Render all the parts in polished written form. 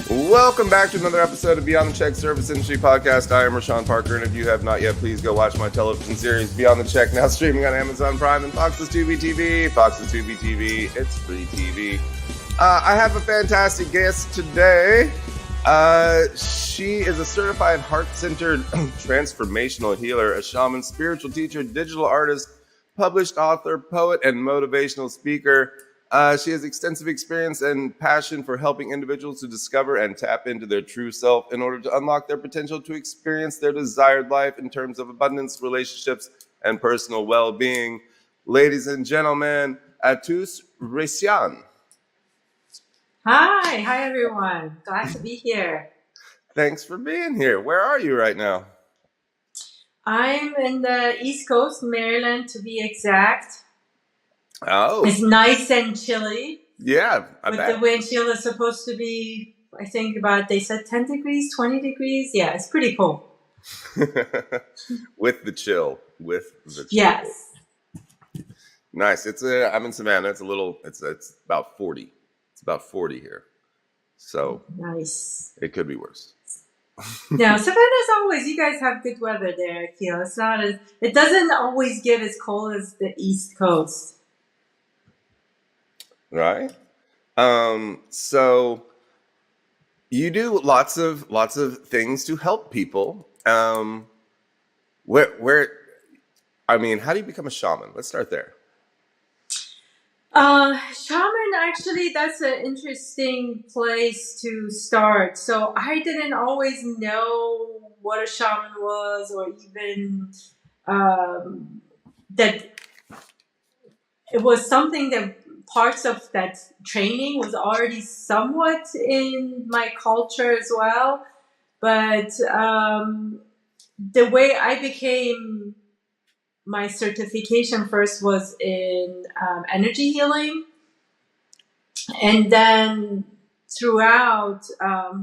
Welcome back to another episode of Beyond the Check Service Industry Podcast. I am Reyshan Parker, and if you have not yet, please go watch my television series Beyond the Check, now streaming on Amazon Prime and Fox's Tubi TV. Fox's Tubi TV, it's free TV. I have a fantastic guest today. She is a certified heart-centered transformational healer, a shaman, spiritual teacher, digital artist, published author, poet, and motivational speaker. She has extensive experience and passion for helping individuals to discover and tap into their true self in order to unlock their potential to experience their desired life in terms of abundance, relationships, and personal well-being. Ladies and gentlemen, Atousa Raissyan. Hi everyone. Glad to be here. Thanks for being here. Where are you right now? I'm in the East Coast, Maryland to be exact. Oh. It's nice and chilly. Yeah, I bet. The wind chill is supposed to be, I think they said 10 degrees, 20 degrees. Yeah, it's pretty cool. With the chill. Yes. Nice. I'm in Savannah. It's about 40. It's about 40 here. So nice. It could be worse. Yeah, Savannah's always, you guys have good weather there, I feel. It doesn't always get as cold as the East Coast. Right. So you do lots of things to help people. How do you become a shaman? Let's start there. Shaman, actually, that's an interesting place to start. So I didn't always know what a shaman was, or even that it was something that parts of that training was already somewhat in my culture as well. But the way I became my certification first was in energy healing. And then throughout,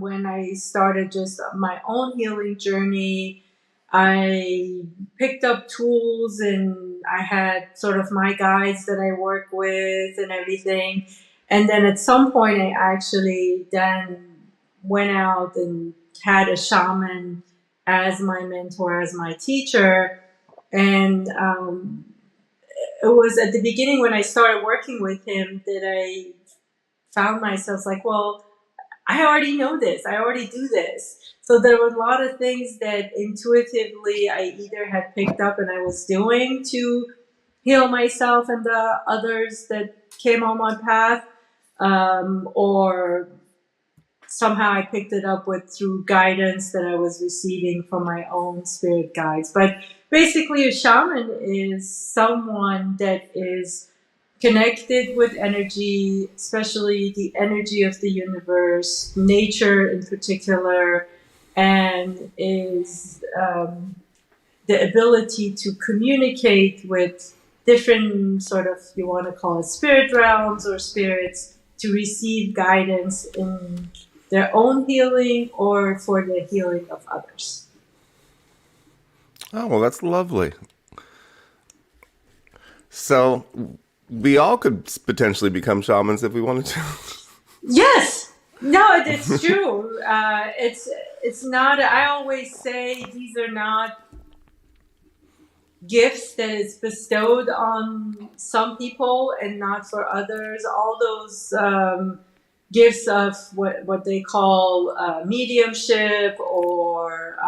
when I started just my own healing journey, I picked up tools and I had sort of my guides that I work with and everything. And then at some point, I actually then went out and had a shaman as my mentor, as my teacher. And it was at the beginning when I started working with him that I found myself like, well, I already know this. I already do this. So there were a lot of things that intuitively I either had picked up and I was doing to heal myself and the others that came on my path, or somehow I picked it up through guidance that I was receiving from my own spirit guides. But basically, a shaman is someone that is connected with energy, especially the energy of the universe, nature in particular, and is the ability to communicate with different sort of, you want to call it spirit realms or spirits, to receive guidance in their own healing or for the healing of others. Oh, well, that's lovely. So we all could potentially become shamans if we wanted to. Yes. No, it's true. It's not, I always say these are not gifts that is bestowed on some people and not for others. All those gifts of what they call mediumship or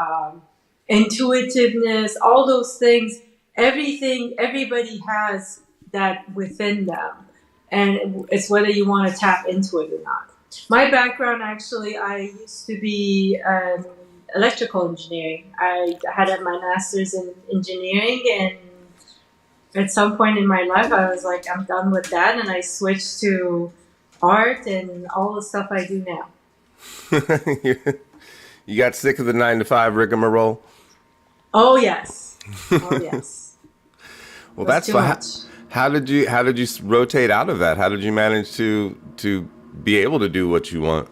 intuitiveness, all those things, everybody has that within them. And it's whether you want to tap into it or not. My background, actually, I used to be electrical engineering. I had my master's in engineering, and at some point in my life, I was like, I'm done with that, and I switched to art and all the stuff I do now. You got sick of the 9-to-5 rigmarole? Oh yes. Oh yes. Well, that's fine. How did you rotate out of that? How did you manage to be able to do what you want?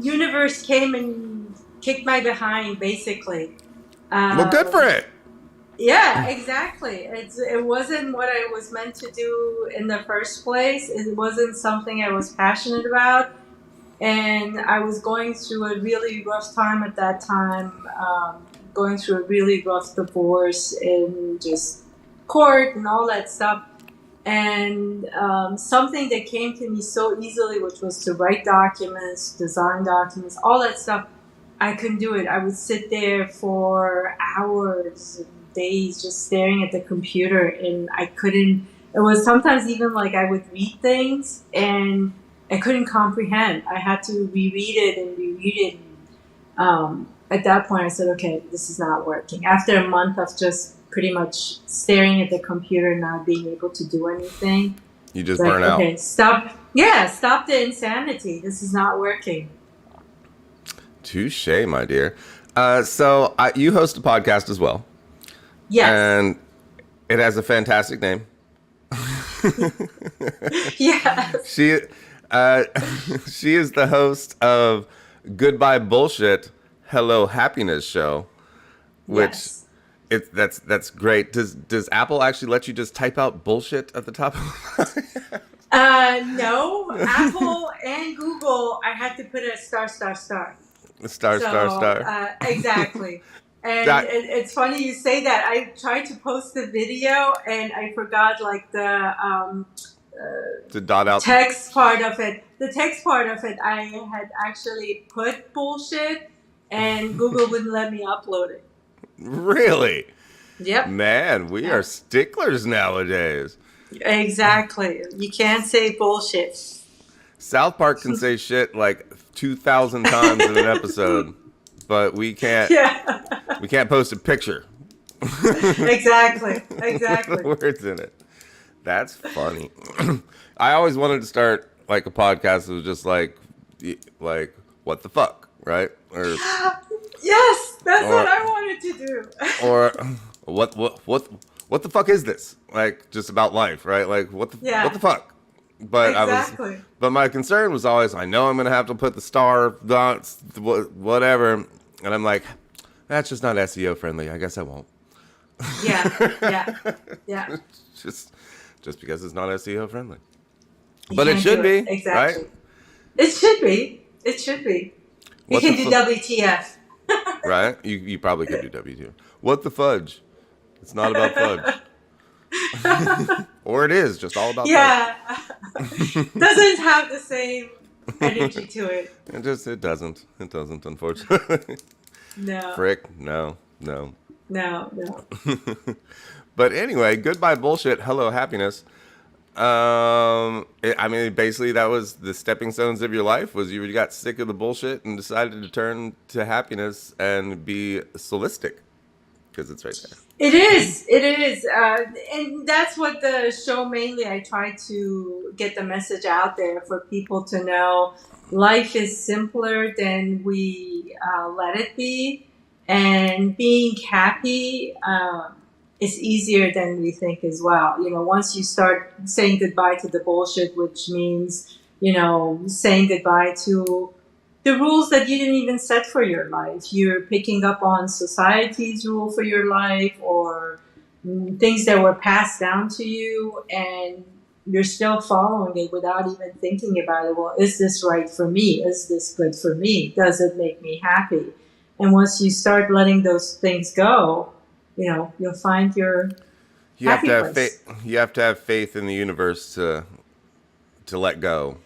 Universe came and kicked my behind, basically. Well, good for it. Yeah, exactly. It wasn't what I was meant to do in the first place. It wasn't something I was passionate about. And I was going through a really rough time at that time, going through a really rough divorce and just court and all that stuff. And something that came to me so easily, which was to write documents, design documents, all that stuff, I couldn't do it. I would sit there for hours and days just staring at the computer, and I couldn't. It was sometimes even like I would read things and I couldn't comprehend. I had to reread it and reread it. At that point, I said, okay, this is not working. After a month of just pretty much staring at the computer, not being able to do anything, You just burn out. okay, stop. Yeah, stop the insanity. This is not working. Touche, my dear. So you host a podcast as well. Yes. And it has a fantastic name. Yes. She is the host of Goodbye Bullshit, Hello Happiness Show, which Yes. that's great. Does Apple actually let you just type out bullshit at the top? No, Apple and Google, I had to put a star. Star. Exactly. And That- it's funny you say that. I tried to post the video and I forgot like To dot out. text part of it. The text part of it, I had actually put bullshit and Google wouldn't let me upload it. Really? Yep. Man, we are sticklers nowadays. Exactly. You can't say bullshit. South Park can say shit like 2,000 times in an episode, but we can't. Yeah. We can't post a picture. Exactly. With Exactly. the words in it. That's funny. I always wanted to start like a podcast that was just like what the fuck, right? Or Yes, that's what I wanted to do. or what the fuck is this? Like just about life, right? Like what the fuck? But Exactly. but my concern was always, I know I'm gonna have to put the star dots, whatever, and I'm like, that's just not SEO friendly. I guess I won't. Yeah. Just because it's not SEO friendly. You But it can't should do be, Exactly. right? It should be. It should be. We What can the do fu- WTF. Right? You probably could do W2. What the fudge? It's not about fudge. Or it is just all about Yeah. Doesn't have the same energy to it. fudge. It doesn't. It doesn't, unfortunately. No. Frick, no. No. But anyway, Goodbye Bullshit, Hello Happiness. I mean, basically that was the stepping stones of your life. Was you got sick of the bullshit and decided to turn to happiness and be solistic, because it's right there. It is, and that's what the show mainly. I try to get the message out there for people to know life is simpler than we let it be, and being happy is easier than we think as well. You know, once you start saying goodbye to the bullshit, which means, you know, saying goodbye to the rules that you didn't even set for your life. You're picking up on society's rule for your life, or things that were passed down to you, and you're still following it without even thinking about it. Well, is this right for me? Is this good for me? Does it make me happy? And once you start letting those things go, you know, you'll find your You have happy to have place. faith. You have to have faith in the universe to let go,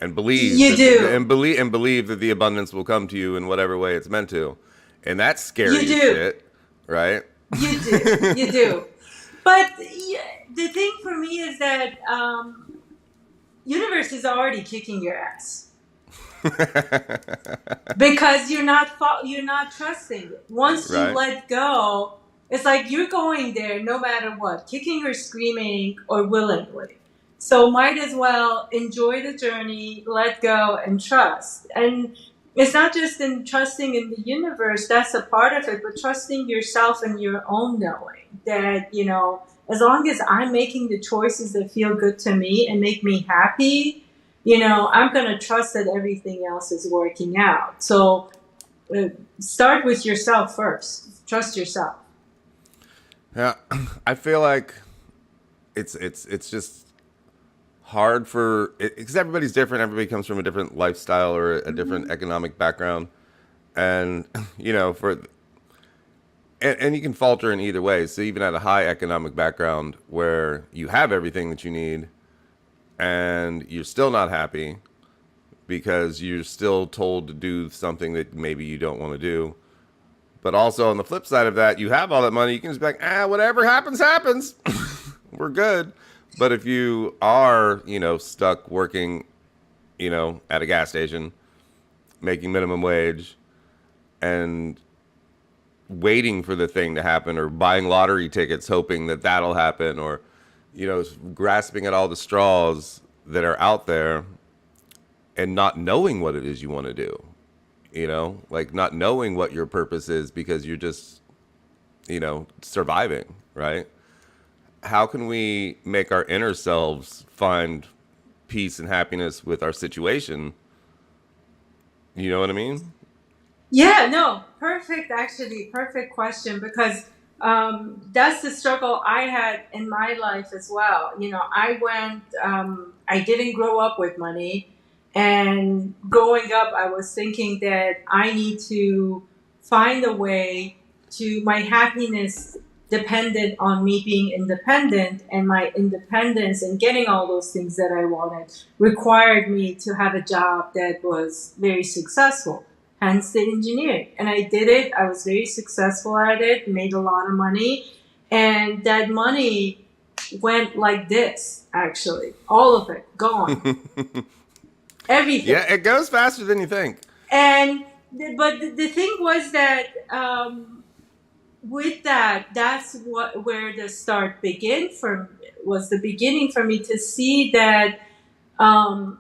and believe. You do. And believe that the abundance will come to you in whatever way it's meant to, and that's scary You as do. shit, right? You do. But the thing for me is that universe is already kicking your ass because you're not trusting it. Once you Right. let go, it's like you're going there no matter what, kicking or screaming or willingly. So might as well enjoy the journey, let go, and trust. And it's not just in trusting in the universe, that's a part of it, but trusting yourself and your own knowing that, you know, as long as I'm making the choices that feel good to me and make me happy, you know, I'm going to trust that everything else is working out. So start with yourself first. Trust yourself. Yeah, I feel like it's just hard for because everybody's different. Everybody comes from a different lifestyle or a different Mhm. economic background, and you know, and you can falter in either way. So even at a high economic background where you have everything that you need and you're still not happy because you're still told to do something that maybe you don't want to do. But also on the flip side of that, you have all that money. You can just be like, whatever happens, happens. We're good. But if you are, stuck working, at a gas station, making minimum wage, and waiting for the thing to happen, or buying lottery tickets, hoping that that'll happen, or, grasping at all the straws that are out there and not knowing what it is you want to do, like not knowing what your purpose is because you're just, surviving, right? How can we make our inner selves find peace and happiness with our situation? You know what I mean? Yeah, no, perfect, actually, perfect question because that's the struggle I had in my life as well. I didn't grow up with money. And growing up, I was thinking that I need to find a way to my happiness dependent on me being independent, and my independence and getting all those things that I wanted required me to have a job that was very successful, hence the engineering. And I did it. I was very successful at it, made a lot of money. And that money went like this, actually. All of it, gone. Everything. Yeah, it goes faster than you think. And, but the thing was that with that, that's where the start began was the beginning for me to see that um,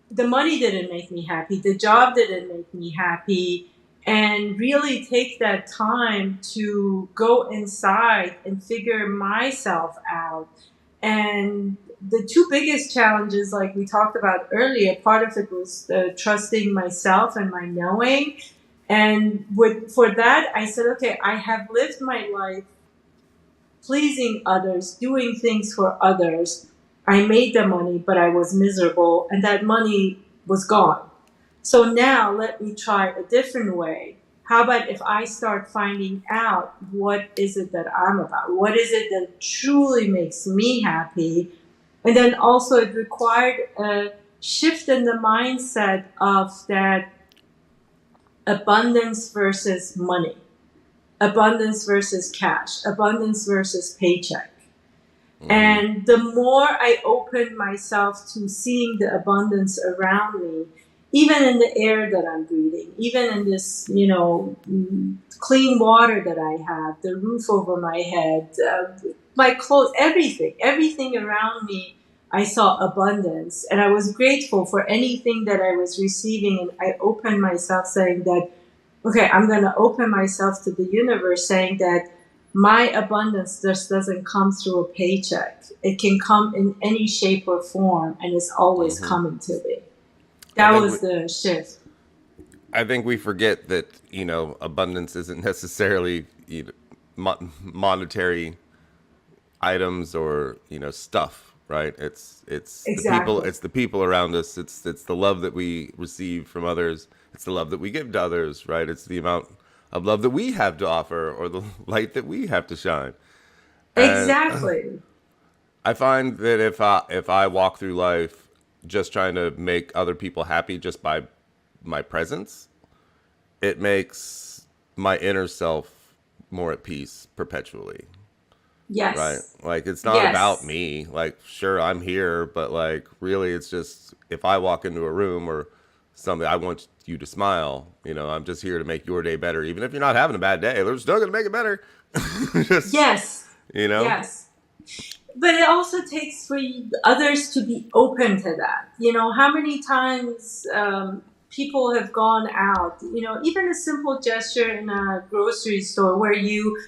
the money didn't make me happy, the job didn't make me happy, and really take that time to go inside and figure myself out. And the two biggest challenges, like we talked about earlier, part of it was trusting myself and my knowing. And for that, I said, okay, I have lived my life pleasing others, doing things for others. I made the money, but I was miserable, and that money was gone. So now let me try a different way. How about if I start finding out what is it that I'm about? What is it that truly makes me happy? And then also it required a shift in the mindset of that abundance versus money, abundance versus cash, abundance versus paycheck. Mm-hmm. And the more I open myself to seeing the abundance around me, even in the air that I'm breathing, even in this, clean water that I have, the roof over my head, my clothes, everything around me, I saw abundance. And I was grateful for anything that I was receiving. And I opened myself saying that, okay, I'm going to open myself to the universe, saying that my abundance just doesn't come through a paycheck. It can come in any shape or form, and it's always Mm-hmm. coming to me. I That think we, was the shift. I think we forget that abundance isn't necessarily monetary items or stuff, right? Exactly. It's the people around us. It's the love that we receive from others. It's the love that we give to others, right? It's the amount of love that we have to offer or the light that we have to shine. And Exactly. I find that if I walk through life just trying to make other people happy just by my presence, it makes my inner self more at peace perpetually, right? Yes. Like it's not about Yes. me. Like sure I'm here, but like really it's just if I walk into a room or something, I want you to smile. I'm just here to make your day better. Even if you're not having a bad day, they're still gonna make it better. Just Yes. you know. Yes. But it also takes for others to be open to that. How many times people have gone out, even a simple gesture in a grocery store where you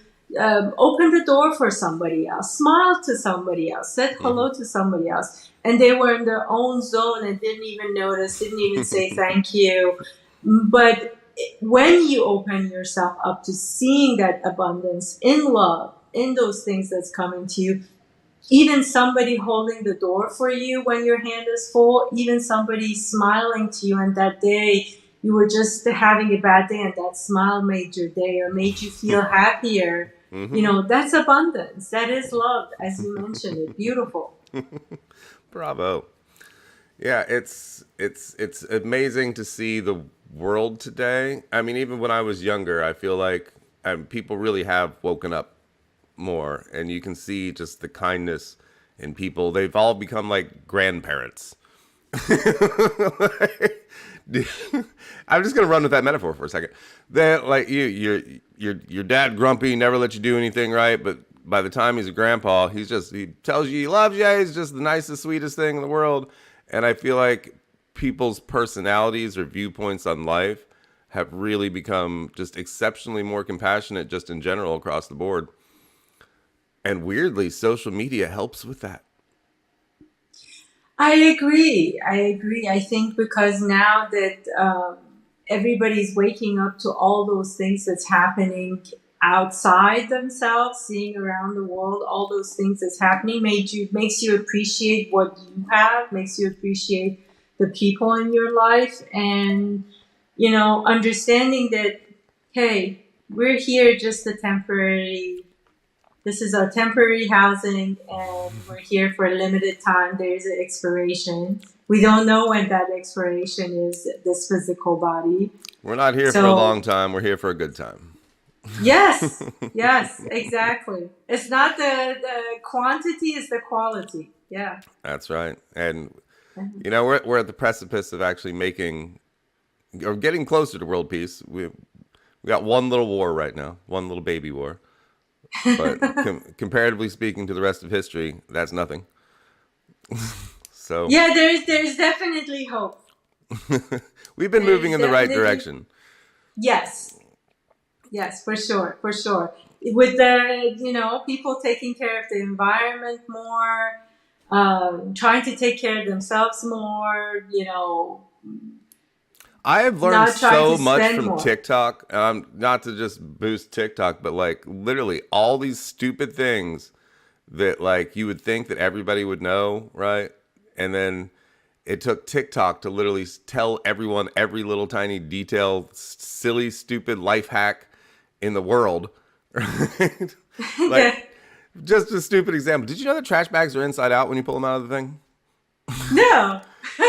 open the door for somebody else, smile to somebody else, said Hmm. hello to somebody else, and they were in their own zone and didn't even notice, didn't even say thank you. But when you open yourself up to seeing that abundance in love, in those things that's coming to you. Even somebody holding the door for you when your hand is full, even somebody smiling to you, and that day you were just having a bad day and that smile made your day or made you feel happier. That's abundance. That is love, as you mentioned it. Beautiful. Bravo. Yeah, it's amazing to see the world today. I mean, even when I was younger, I feel like people really have woken up more, and you can see just the kindness in people. They've all become like grandparents. I'm just gonna run with that metaphor for a second. That like your dad grumpy, never let you do anything right, but by the time he's a grandpa, he tells you he loves you. He's just the nicest, sweetest thing in the world. And I feel like people's personalities or viewpoints on life have really become just exceptionally more compassionate just in general across the board. And weirdly, social media helps with that. I agree. I think because now that everybody's waking up to all those things that's happening outside themselves, seeing around the world, all those things that's happening makes you appreciate what you have, makes you appreciate the people in your life, and understanding that, hey, we're here just this is our temporary housing, and we're here for a limited time. There is an expiration. We don't know when that expiration is, this physical body. We're not here for a long time. We're here for a good time. Yes, exactly. It's not the quantity, it's the quality. Yeah. That's right. And, we're at the precipice of actually making or getting closer to world peace. We got one little war right now, one little baby war. But comparatively speaking to the rest of history, that's nothing. So yeah, there's definitely hope. We've been moving in the right direction. Yes, for sure. With the people taking care of the environment more, trying to take care of themselves more. I have learned so much from TikTok. Not to just boost TikTok, but like literally all these stupid things that like you would think that everybody would know, right? And then it took TikTok to literally tell everyone every little tiny detail, silly, stupid life hack in the world. Right? Like just a stupid example. Did you know that trash bags are inside out when you pull them out of the thing? No.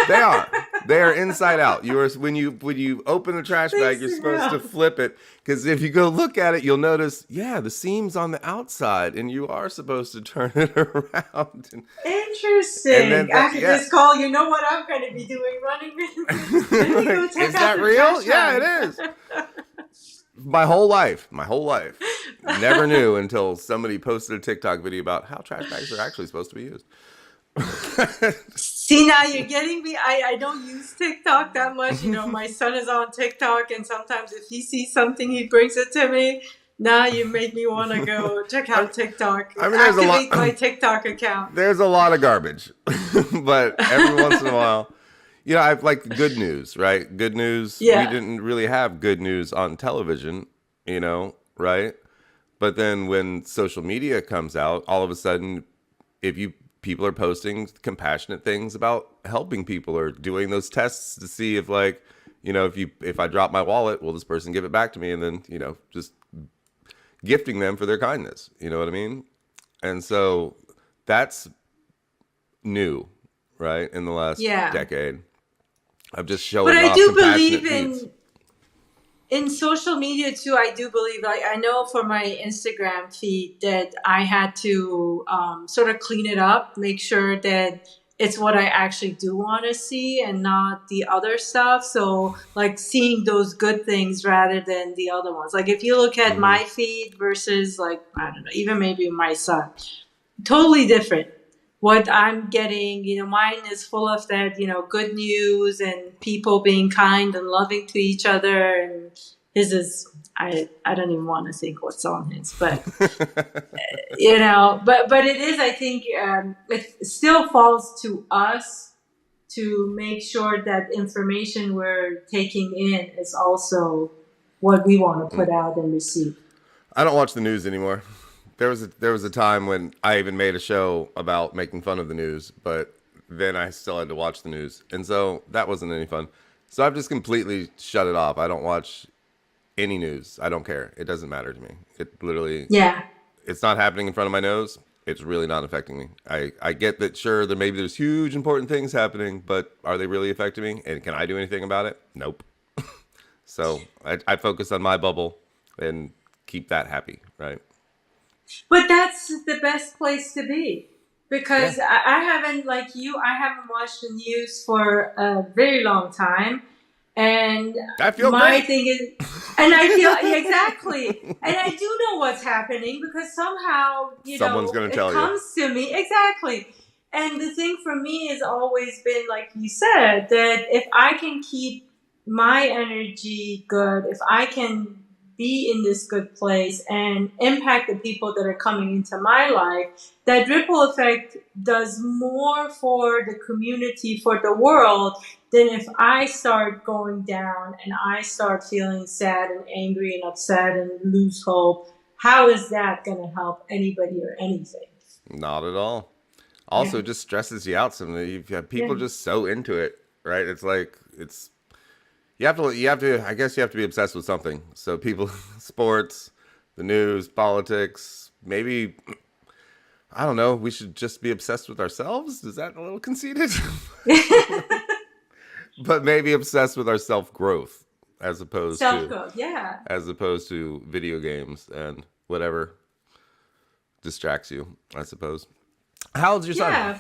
They are. They are inside out. When you open the trash bag, you're supposed to flip it, because if you go look at it, you'll notice, the seam's on the outside, and you are supposed to turn it around. Interesting. And then after this call, you know what I'm going to be doing? Running. Is that real? Yeah, it is. My whole life, never knew until somebody posted a TikTok video about how trash bags are actually supposed to be used. See, now you're getting me. I don't use TikTok that much. My son is on TikTok, and sometimes if he sees something, he brings it to me. Now you made me want to go check out TikTok. I mean, activate my TikTok account. There's a lot of garbage, but every once in a while, I've like good news, right? Good news. Yeah. We didn't really have good news on television, right? But then when social media comes out, all of a sudden, people are posting compassionate things about helping people or doing those tests to see if if I drop my wallet, will this person give it back to me? And then, just gifting them for their kindness. You know what I mean? And so that's new, right? In the last decade of just showing off compassionate deeds. In social media too, I do believe, I know for my Instagram feed that I had to sort of clean it up, make sure that it's what I actually do want to see and not the other stuff. So like seeing those good things rather than the other ones. Like if you look at my feed versus like, I don't know, even maybe my son, totally different. What I'm getting, mine is full of that, good news and people being kind and loving to each other. And his is, I don't even want to think what's on his, but, but it is, I think, it still falls to us to make sure that information we're taking in is also what we want to put out and receive. I don't watch the news anymore. There was a time when I even made a show about making fun of the news, but then I still had to watch the news, and so that wasn't any fun. So I've just completely shut it off. I don't watch any news. I don't care. It doesn't matter to me. It literally, Yeah. it's not happening in front of my nose. It's really not affecting me. I get that, sure, there's huge important things happening, but are they really affecting me? And can I do anything about it? Nope. So I focus on my bubble and keep that happy, right? But that's the best place to be. Because Yeah. I haven't, like you, I haven't watched the news for a very long time. And I feel my great. thing is, and I feel, exactly. And I do know what's happening because somehow, Someone's going to it tell you. comes to me. Exactly. And the thing for me has always been, like you said, that if I can keep my energy good, if I can be in this good place and impact the people that are coming into my life, that ripple effect does more for the community, for the world, than if I start going down and I start feeling sad and angry and upset and lose hope. How is that going to help anybody or anything? Not at all. Also, Yeah. it just stresses you out. You've got people Yeah. just so into it, right? It's like you have to. I guess you have to be obsessed with something. So people, sports, the news, politics, maybe. I don't know. We should just be obsessed with ourselves. Is that a little conceited? But maybe obsessed with our self growth as opposed Self to growth. Yeah. video games and whatever distracts you, I suppose. How old's your son? Yeah.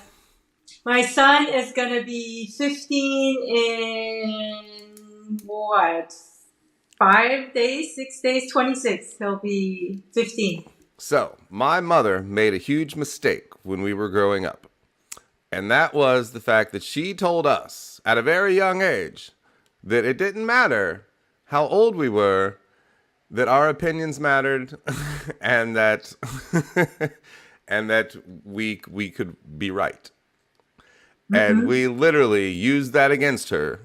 My son is going to be 15 in what? 5 days, 6 days, 26. He'll be 15. So, my mother made a huge mistake when we were growing up. And that was the fact that she told us at a very young age that it didn't matter how old we were, that our opinions mattered, and that and that we could be right. And we literally used that against her.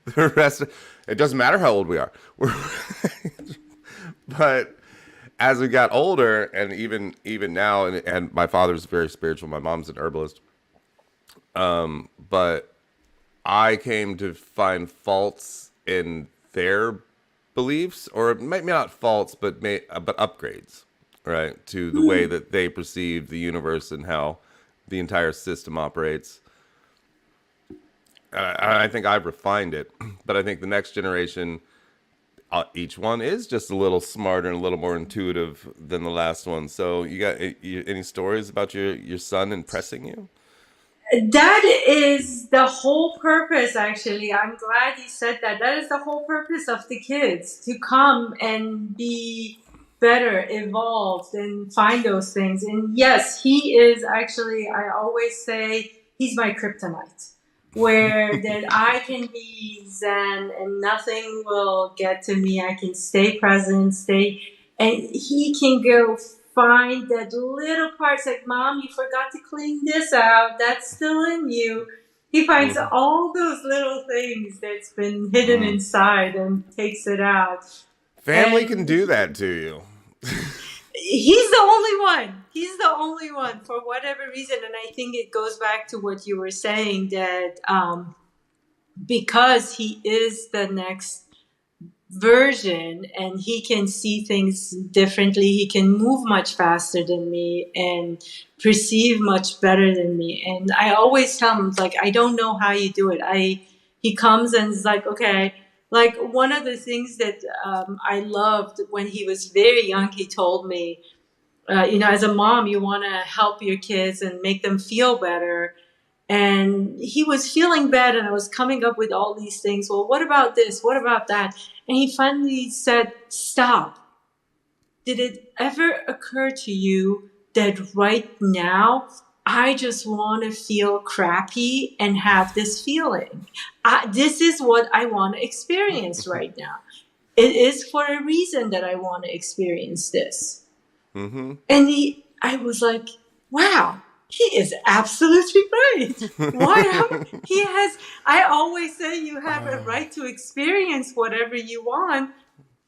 The rest, it doesn't matter how old we are. But as we got older, and even now, and my father's very spiritual, my mom's an herbalist. But I came to find faults in their beliefs, or maybe not faults, but upgrades, right, to the way that they perceive the universe and how the entire system operates. I think I've refined it, but I think the next generation, each one is just a little smarter and a little more intuitive than the last one. So you got any stories about your son impressing you? That is the whole purpose, actually. I'm glad you said that. That is the whole purpose of the kids, to come and be better, evolved, and find those things. And yes, he is actually, I always say, he's my kryptonite, where that I can be zen and nothing will get to me. I can stay present, and he can go find that little parts, like, Mom, you forgot to clean this out. That's still in you. He finds all those little things that's been hidden inside and takes it out. Family And can do that to you. he's the only one. He's the only one for whatever reason. And I think it goes back to what you were saying, that because he is the next version and he can see things differently, he can move much faster than me and perceive much better than me. And I always tell him, like, I don't know how you do it. He comes and is like, okay, like, one of the things that I loved when he was very young, he told me, as a mom, you want to help your kids and make them feel better. And he was feeling bad, and I was coming up with all these things. Well, what about this? What about that? And he finally said, stop. Did it ever occur to you that right now I just want to feel crappy and have this feeling? This is what I want to experience right now. It is for a reason that I want to experience this. Mm-hmm. And I was like, wow, he is absolutely right. I always say you have a right to experience whatever you want.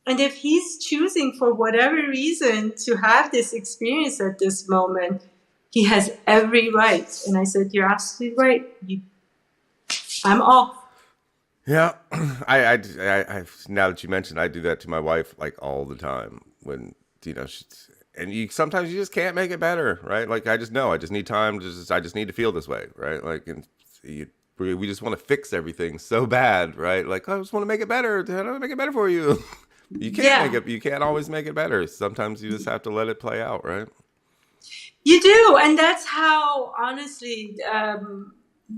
And if he's choosing for whatever reason to have this experience at this moment, he has every right. And I said, you're absolutely right. I'm off. Yeah, now that you mentioned, I do that to my wife like all the time when she's, and sometimes you just can't make it better, right? Like I just know I just need time I just need to feel this way, right? Like we just want to fix everything so bad, right? Like I just want to make it better. How do I make it better for you? Yeah. You can't always make it better. Sometimes you just have to let it play out, right? You do. And that's how, honestly,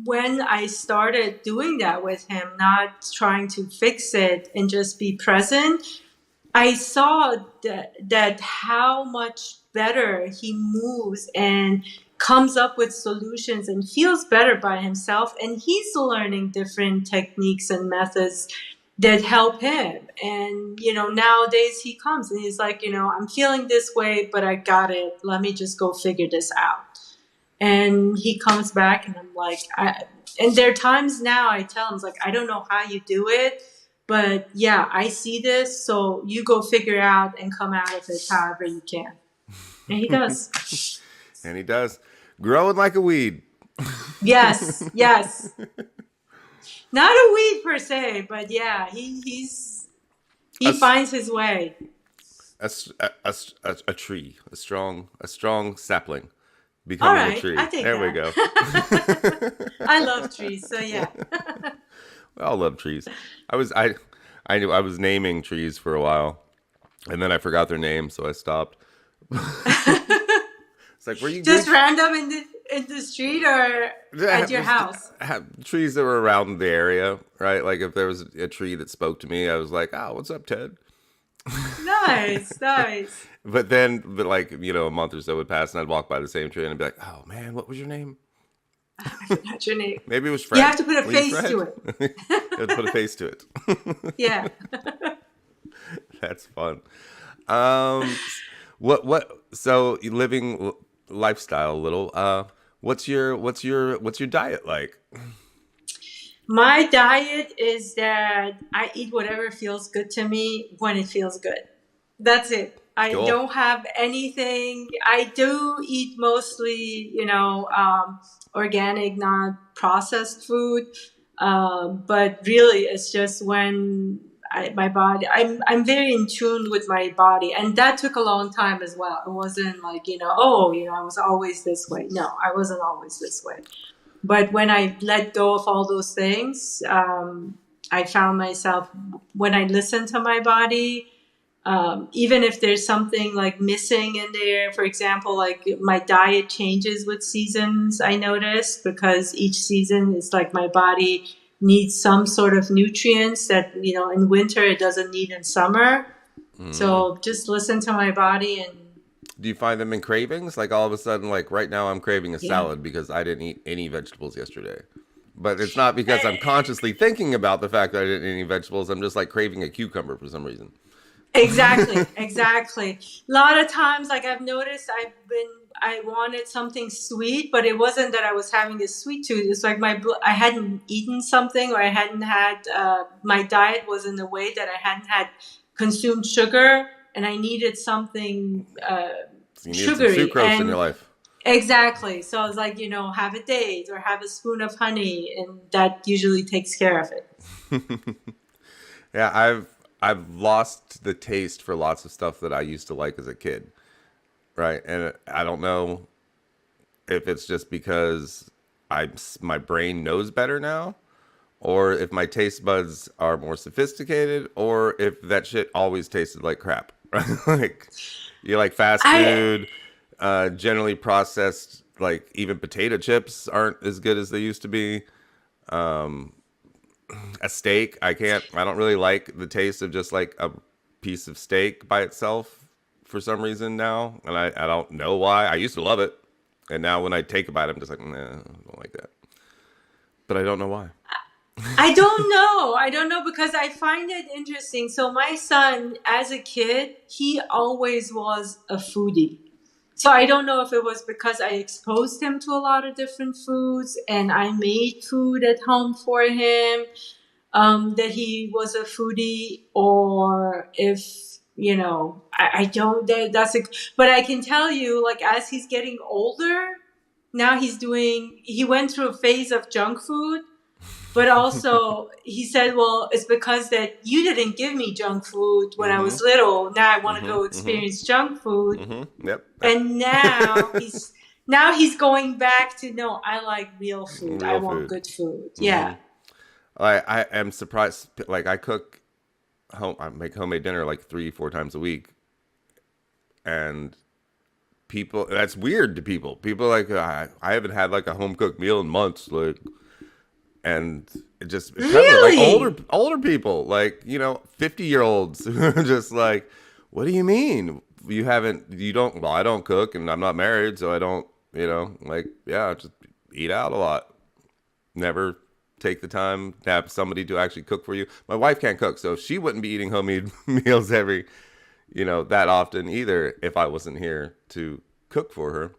when I started doing that with him, not trying to fix it and just be present, I saw that how much better he moves and comes up with solutions and feels better by himself. And he's learning different techniques and methods that help him. And, nowadays he comes and he's like, I'm feeling this way, but I got it. Let me just go figure this out. And he comes back and I'm like, and there are times now I tell him, like, I don't know how you do it, but yeah, I see this. So you go figure out and come out of it however you can. And he does. And he does. Growing like a weed. Yes. Not a weed per se, but yeah, he finds his way. A tree, a strong sapling. All Becoming right, a tree. I take There we that. go. I love trees, so yeah. We all love trees. I knew I was naming trees for a while, and then I forgot their names, so I stopped. It's like, were you just random in the street or at your house? Trees that were around the area, right? Like if there was a tree that spoke to me, I was like, "Oh, what's up, Ted?" Nice. But like, a month or so would pass and I'd walk by the same tree and I'd be like, oh man, what was your name? I forgot your name. Maybe it was Fred. You have to put a face to it. You have to put a face to it. Yeah. That's fun. So you living lifestyle a little, what's your diet like? My diet is that I eat whatever feels good to me when it feels good. That's it. I Cool. don't have anything. I do eat mostly, organic, not processed food. But really, it's just when my body, I'm very in tune with my body. And that took a long time as well. It wasn't like, I was always this way. No, I wasn't always this way. But when I let go of all those things, I found myself, when I listen to my body, even if there's something like missing in there, for example, like my diet changes with seasons, I noticed, because each season is like my body needs some sort of nutrients that, in winter it doesn't need in summer. So just listen to my body. And do you find them in cravings? Like all of a sudden, like right now I'm craving a salad because I didn't eat any vegetables yesterday. But it's not because I'm consciously thinking about the fact that I didn't eat any vegetables. I'm just like craving a cucumber for some reason. Exactly. A lot of times, like I've noticed, I wanted something sweet, but it wasn't that I was having a sweet tooth. It's like I hadn't eaten something, or I hadn't had, my diet was in the way that I hadn't had consumed sugar, and I needed something So you need sugary. some sucrose in your life. Exactly. So I was like, have a date or have a spoon of honey, and that usually takes care of it. Yeah, I've lost the taste for lots of stuff that I used to like as a kid, right? And I don't know if it's just because my brain knows better now, or if my taste buds are more sophisticated, or if that shit always tasted like crap. Right? Like you like fast food, generally processed, like even potato chips aren't as good as they used to be. A steak, I don't really like the taste of just like a piece of steak by itself for some reason now. And I don't know why. I used to love it. And now when I take a bite, I'm just like, nah, I don't like that. But I don't know why. I don't know because I find it interesting. So my son, as a kid, he always was a foodie. So I don't know if it was because I exposed him to a lot of different foods and I made food at home for him. that he was a foodie, or if, I don't, but I can tell you, like, as he's getting older, now he went through a phase of junk food. But also, he said, well, it's because that you didn't give me junk food when I was little. Now I want to go experience junk food. Yep. And now he's going back to, no, I like real food. I want good food. Yeah. I am surprised. Like, I make homemade dinner like 3-4 times a week. And that's weird to people. People like, I haven't had like a home cooked meal in months. Like, and it's really? Like older people, like, 50-year-olds who are just like, what do you mean well, I don't cook, and I'm not married, so I don't, just eat out a lot. Never take the time to have somebody to actually cook for you. My wife can't cook, so she wouldn't be eating homemade meals every, that often either if I wasn't here to cook for her.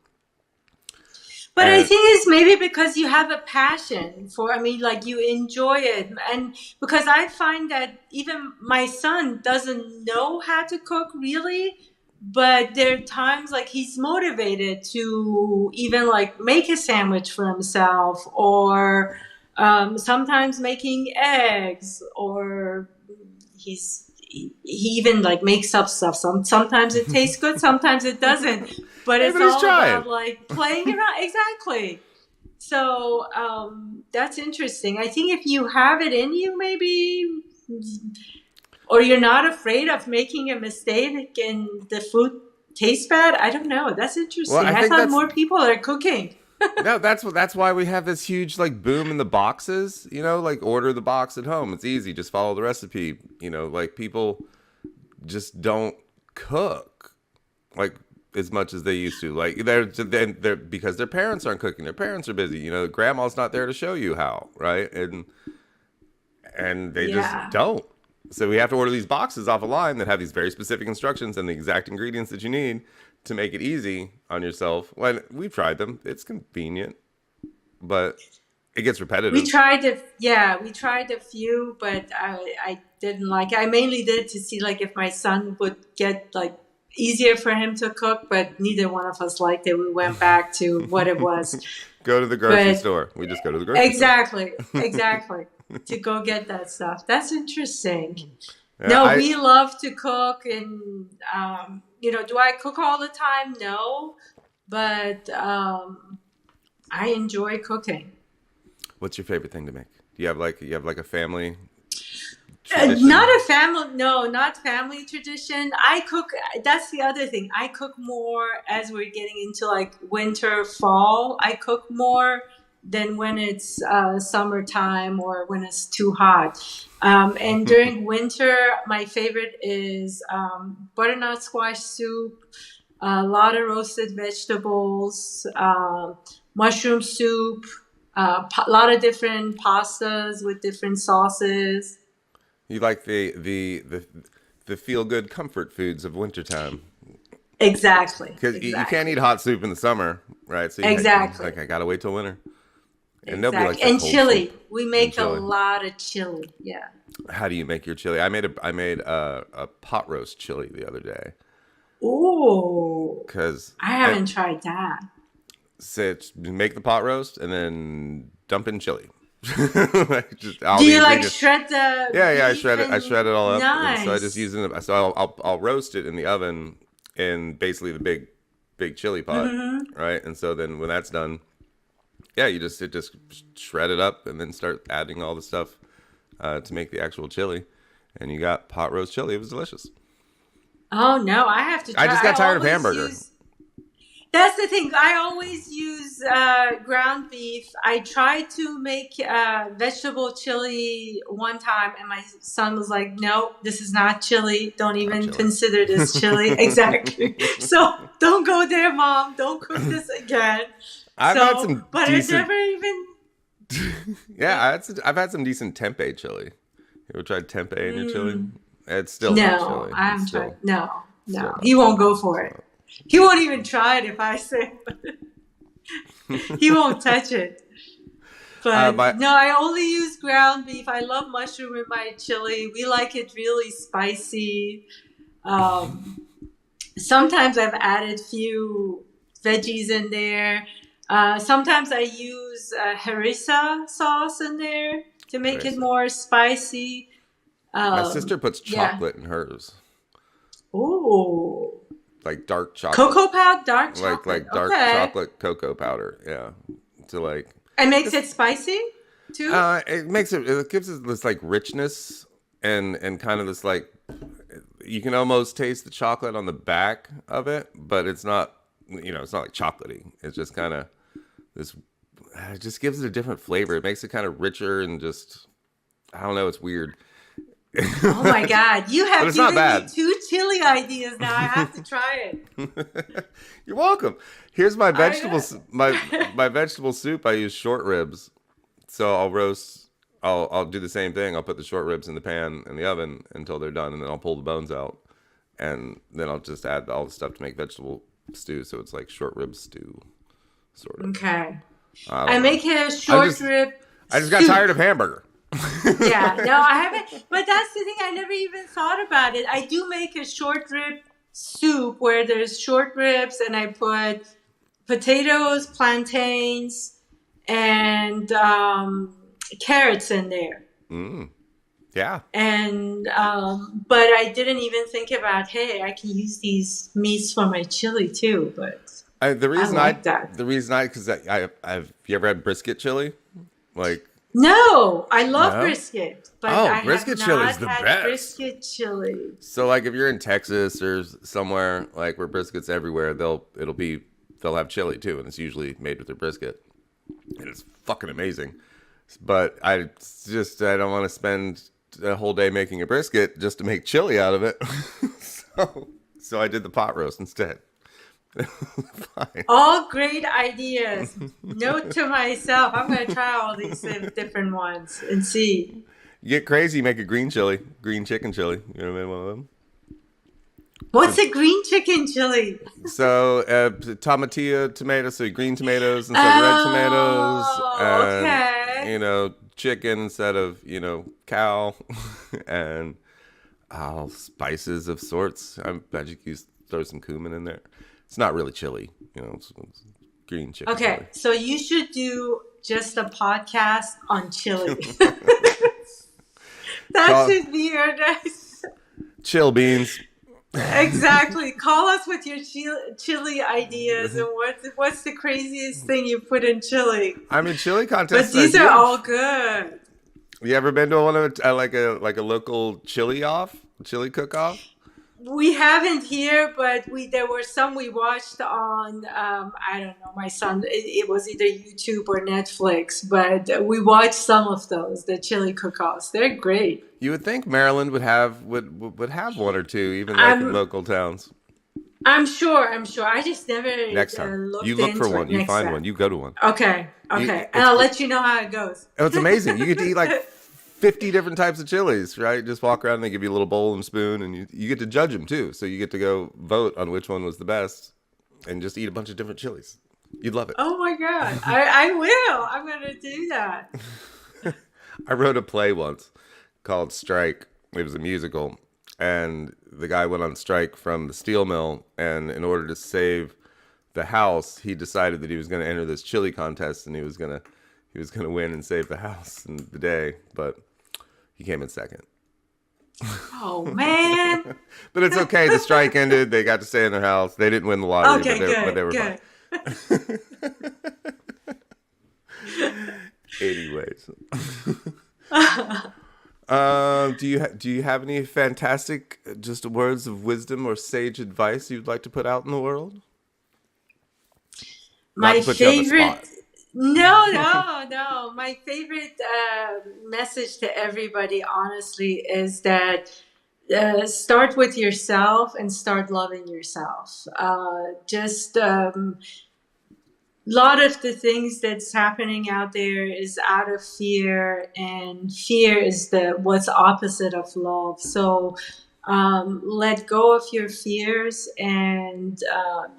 But I think it's maybe because you have a passion for, like, you enjoy it. And because I find that even my son doesn't know how to cook really, but there are times like he's motivated to even like make a sandwich for himself, or sometimes making eggs, or he even like makes up stuff. Sometimes it tastes good, sometimes it doesn't. But it's all about like playing around. Exactly. So that's interesting. I think if you have it in you, maybe, or you're not afraid of making a mistake and the food tastes bad. I don't know. That's interesting. Well, I thought more people are cooking. No, that's why we have this huge like boom in the boxes. Like, order the box at home. It's easy. Just follow the recipe. Like, people just don't cook like as much as they used to. Like, they're because their parents aren't cooking. Their parents are busy. Grandma's not there to show you how, right? And they just don't. So we have to order these boxes off a line that have these very specific instructions and the exact ingredients that you need to make it easy on yourself. When we've tried them, it's convenient, but it gets repetitive. We tried a few, but I didn't like it. I mainly did it to see like if my son would get like easier for him to cook, but neither one of us liked it. We went back to what it was. Go to the grocery store. We just go to the grocery store. Exactly. To go get that stuff. That's interesting. Yeah, we love to cook, and do I cook all the time? No, but I enjoy cooking. What's your favorite thing to make? Do you have like a family? Not family tradition. I cook. That's the other thing. I cook more as we're getting into like winter, fall. I cook more than when it's summertime or when it's too hot. And during winter, my favorite is butternut squash soup, a lot of roasted vegetables, mushroom soup, a lot of different pastas with different sauces. You like the feel-good comfort foods of wintertime. Exactly. Because you can't eat hot soup in the summer, right? So exactly. I gotta wait till winter. And nobody likes and chili. Soup. We make a lot of chili. Yeah. How do you make your chili? I made a pot roast chili the other day. Ooh. Because I haven't tried that. So make the pot roast and then dump in chili. Do you like shred the? Yeah. I shred it all up. Nice. So I just use it. So I'll roast it in the oven in basically the big chili pot, right? And so then when that's done. Yeah, you just shred it up and then start adding all the stuff to make the actual chili, and you got pot roast chili. It was delicious. Oh no, I have to try. I just got tired of hamburger. That's the thing. I always use ground beef. I tried to make vegetable chili one time, and my son was like, "No, this is not chili. Don't even consider this chili." Exactly. So don't go there, Mom. Don't cook this again. I've had some but decent... I've never even. Yeah, I've had some decent tempeh chili. You ever tried tempeh in your chili? It's still not chili. I haven't tried. No, he won't go for it. He won't even try it if I say. He won't touch it. But no, I only use ground beef. I love mushroom in my chili. We like it really spicy. Sometimes I've added few veggies in there. Sometimes I use harissa sauce in there to make it more spicy. My sister puts Yeah. chocolate in hers. Ooh. Like dark chocolate. Cocoa powder, dark chocolate. Like dark chocolate cocoa powder. Yeah. To like. It makes it spicy too? It gives it this like richness and kind of this like, you can almost taste the chocolate on the back of it, but it's not, it's not like chocolatey. It's just kind of this, it just gives it a different flavor. It makes it kind of richer and just, I don't know, it's weird. Oh my God. You have given me 2 chili ideas now. I have to try it. You're welcome. Here's my vegetables. My vegetable soup, I use short ribs. So I'll do the same thing. I'll put the short ribs in the pan in the oven until they're done, and then I'll pull the bones out. And then I'll just add all the stuff to make vegetable stew. So it's like short rib stew, sort of. Okay. I make a short rib I just got tired of hamburger. Yeah, no, I haven't. But that's the thing. I never even thought about it. I do make a short rib soup where there's short ribs and I put potatoes, plantains, and carrots in there. Yeah. And but I didn't even think about, hey, I can use these meats for my chili too. But the reason that. because I've you ever had brisket chili? Like. No, I love brisket, but I brisket have chili not is the had best. Brisket chili. So like if you're in Texas or somewhere like where brisket's everywhere, they'll have chili too, and it's usually made with their brisket. And it's fucking amazing. But I don't want to spend a whole day making a brisket just to make chili out of it. so I did the pot roast instead. Fine. All great ideas. Note to myself, I'm going to try all these different ones and see. You get crazy, make a green chicken chili. You ever made one of them? What's a green chicken chili? So tomatillo tomatoes, so green tomatoes instead of red tomatoes. And, okay. Chicken instead of, cow. And spices of sorts. I bet you throw some cumin in there. It's not really chili, it's green chicken. Okay, chili. so you should do just a podcast on chili. That should be your next. Chill beans. Exactly. Call us with your chili ideas and what's the craziest thing you put in chili. I mean, chili contests. But these are all good. You ever been to one of like a local chili cook-off? We haven't here, but there were some we watched on, I don't know, my son, it was either YouTube or Netflix, but we watched some of those, the chili cook-offs. They're great. You would think Maryland would have one or two, even like in local towns. I'm sure. I just never next time looked you look into for one, it. You find one, you go to one. Okay, and I'll let you know how it goes. Oh, it's amazing. You get to eat like 50 different types of chilies, right? Just walk around and they give you a little bowl and spoon, and you get to judge them too. So you get to go vote on which one was the best and just eat a bunch of different chilies. You'd love it. Oh my God. I will. I'm going to do that. I wrote a play once called Strike. It was a musical, and the guy went on strike from the steel mill, and in order to save the house, he decided that he was going to enter this chili contest, and he was going to win and save the house in the day, but he came in second. Oh, man. But it's okay. The strike ended. They got to stay in their house. They didn't win the lottery, but they were fine. Anyways. Do you have any fantastic just words of wisdom or sage advice you'd like to put out in the world? My favorite... No. My favorite message to everybody, honestly, is that start with yourself and start loving yourself. A lot of the things that's happening out there is out of fear, and fear is what's opposite of love. So Let go of your fears, and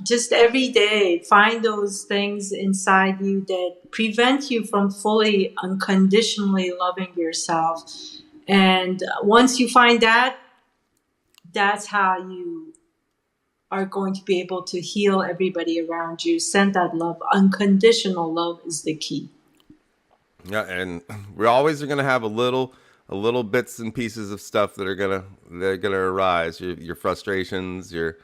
just every day find those things inside you that prevent you from fully unconditionally loving yourself. And once you find that, that's how you are going to be able to heal everybody around you. Send that love. Unconditional love is the key. Yeah, and we're always going to have a little bits and pieces of stuff that are gonna arise. Your frustrations, you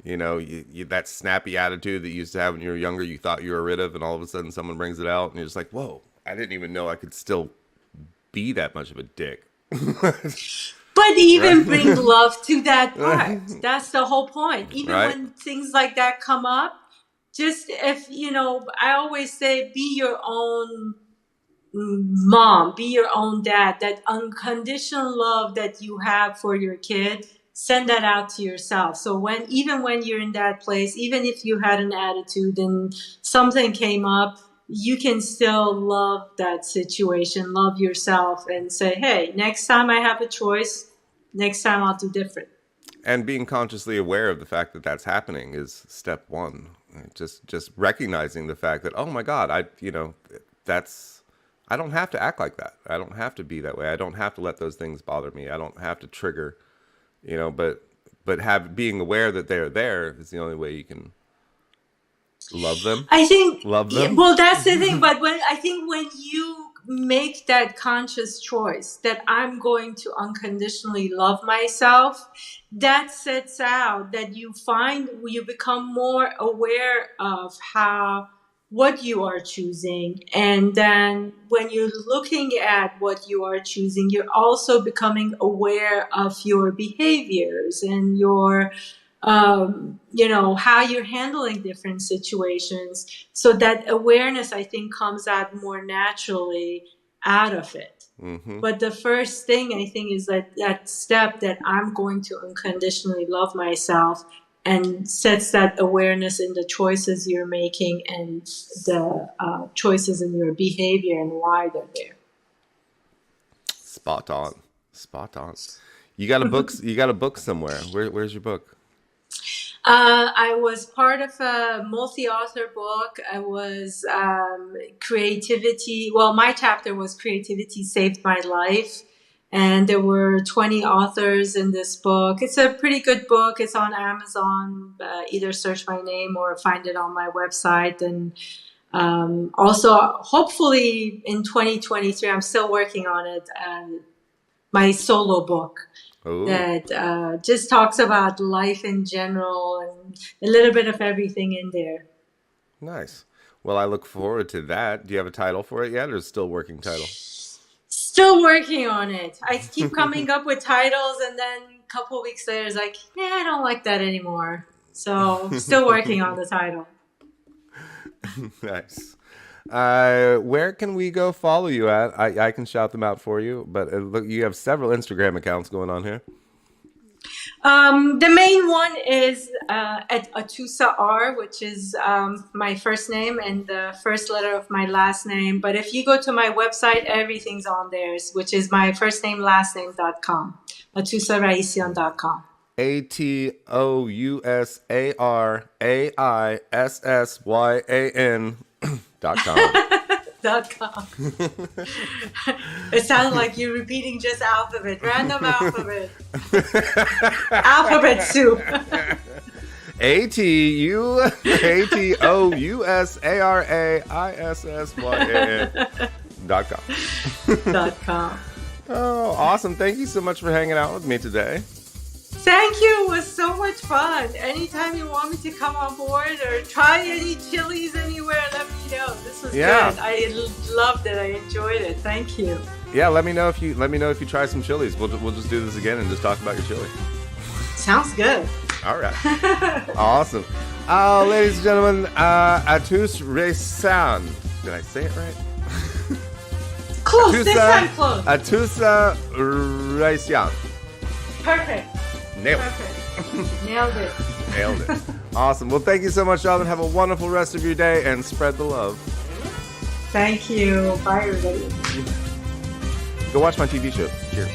that snappy attitude that you used to have when you were younger, you thought you were rid of, and all of a sudden someone brings it out, and you're just like, whoa, I didn't even know I could still be that much of a dick. But even bring love to that part. That's the whole point. Even when things like that come up, just if, I always say, be your own mom, be your own dad. That unconditional love that you have for your kid, send that out to yourself. So even when you're in that place, even if you had an attitude and something came up, you can still love that situation, love yourself, and say, hey, next time I have a choice, next time I'll do different. And being consciously aware of the fact that that's happening is step one. Just recognizing the fact that, oh my God, I don't have to act like that. I don't have to be that way. I don't have to let those things bother me. I don't have to trigger, but being aware that they're there is the only way you can love them. I think love them. Well, that's the thing. But when you make that conscious choice that I'm going to unconditionally love myself, that sets out that you become more aware of what you are choosing. And then when you're looking at what you are choosing, you're also becoming aware of your behaviors and your how you're handling different situations. So that awareness, I think, comes out more naturally out of it. Mm-hmm. But the first thing, I think, is that step that I'm going to unconditionally love myself, and sets that awareness in the choices you're making and the choices in your behavior and why they're there. Spot on. You got a book. You got a book somewhere. Where's your book? I was part of a multi-author book. I was creativity. Well, my chapter was Creativity Saved My Life. And there were 20 authors in this book. It's a pretty good book. It's on Amazon. Either search my name or find it on my website. And also, hopefully in 2023, I'm still working on it, my solo book. Ooh. That just talks about life in general and a little bit of everything in there. Nice. Well, I look forward to that. Do you have a title for it yet, or is it still a working title? Still working on it. I keep coming up with titles, and then a couple of weeks later, it's like, I don't like that anymore. So, still working on the title. Nice. Where can we go follow you at? I can shout them out for you, but look, you have several Instagram accounts going on here. The main one is at Atousa R, which is my first name and the first letter of my last name. But if you go to my website, everything's on there, which is my first name, last name.com, AtousaRaissyan.com. ATOUSARAISSYAN.com. It sounds like you're repeating just alphabet, random alphabet. Alphabet soup. ATOUSARAISSYAN.com. Oh, awesome. Thank you so much for hanging out with me today. Thank you. It was so much fun. Anytime you want me to come on board or try any chilies anywhere, let me know. This was good. I loved it. I enjoyed it. Thank you. Yeah, let me know if you try some chilies. We'll just do this again and just talk about your chili. Sounds good. All right. Awesome. Ladies and gentlemen, Atousa Raissyan. Did I say it right? Close. This time close. Atousa Raissyan. Perfect. Nailed it. Nailed it. Awesome. Well, thank you so much, Jonathan. Have a wonderful rest of your day and spread the love. Thank you. Bye, everybody. Go watch my TV show. Cheers.